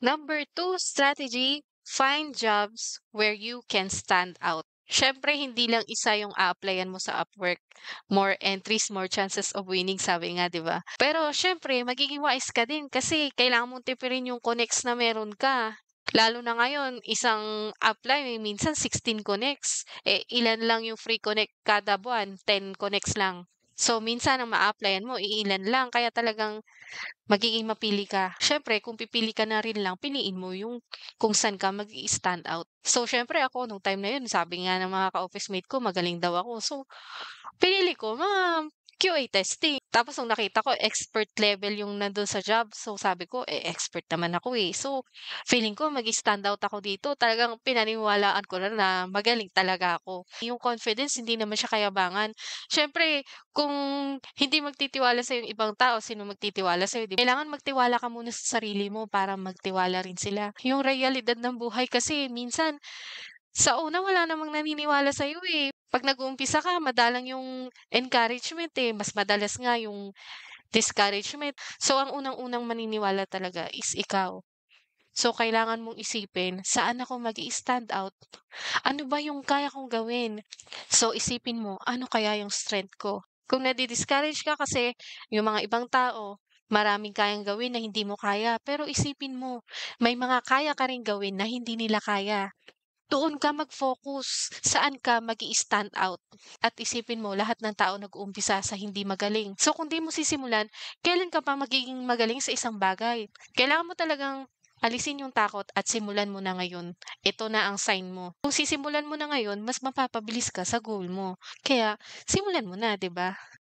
Number two strategy, find jobs where you can stand out. Siyempre, hindi lang isa yung a-applyan mo sa Upwork. More entries, more chances of winning, sabi nga, di ba? Pero siyempre, magiging wise ka din kasi kailangan mong tipirin yung connects na meron ka. Lalo na ngayon, isang apply, minsan 16 connects. Eh, ilan lang yung free connect kada buwan? 10 connects lang. So, minsan ang ma-applyan mo, iilan lang. Kaya talagang magiging mapili ka. Siyempre kung pipili ka na rin lang, piliin mo yung kung saan ka mag-i-stand out. So, siyempre ako nung time na yun, sabi nga ng mga ka-office mate ko, magaling daw ako. So, pinili ko mga QA testing. Tapos nung nakita ko expert level yung nandun sa job, so sabi ko, eh, expert naman ako eh. So, feeling ko mag-stand out ako dito. Talagang pinaniwalaan ko na magaling talaga ako. Yung confidence, hindi naman siya kayabangan. Siyempre, kung hindi magtitiwala sa yung ibang tao, sino magtitiwala sa'yo, 'di ba? Kailangan magtiwala ka muna sa sarili mo para magtiwala rin sila. Yung realidad ng buhay kasi minsan sa una wala namang naniniwala sa'yo, eh. 'Pag nag-uumpisa ka madalang yung encouragement, eh, mas madalas nga yung discouragement. So, ang unang-unang maniniwala talaga is ikaw. So, kailangan mong isipin, saan ako mag-i-stand out? Ano ba yung kaya kong gawin? So, isipin mo, ano kaya yung strength ko? Kung nadi-discourage ka kasi yung mga ibang tao, maraming kayang gawin na hindi mo kaya. Pero isipin mo, may mga kaya ka ring gawin na hindi nila kaya. Doon ka mag-focus, saan ka mag stand out. At isipin mo, lahat ng tao nag-uumpisa sa hindi magaling. So, kung di mo sisimulan, kailan ka pa magiging magaling sa isang bagay? Kailangan mo talagang alisin yung takot at simulan mo na ngayon. Ito na ang sign mo. Kung sisimulan mo na ngayon, mas mapapabilis ka sa goal mo. Kaya, simulan mo na, 'di ba?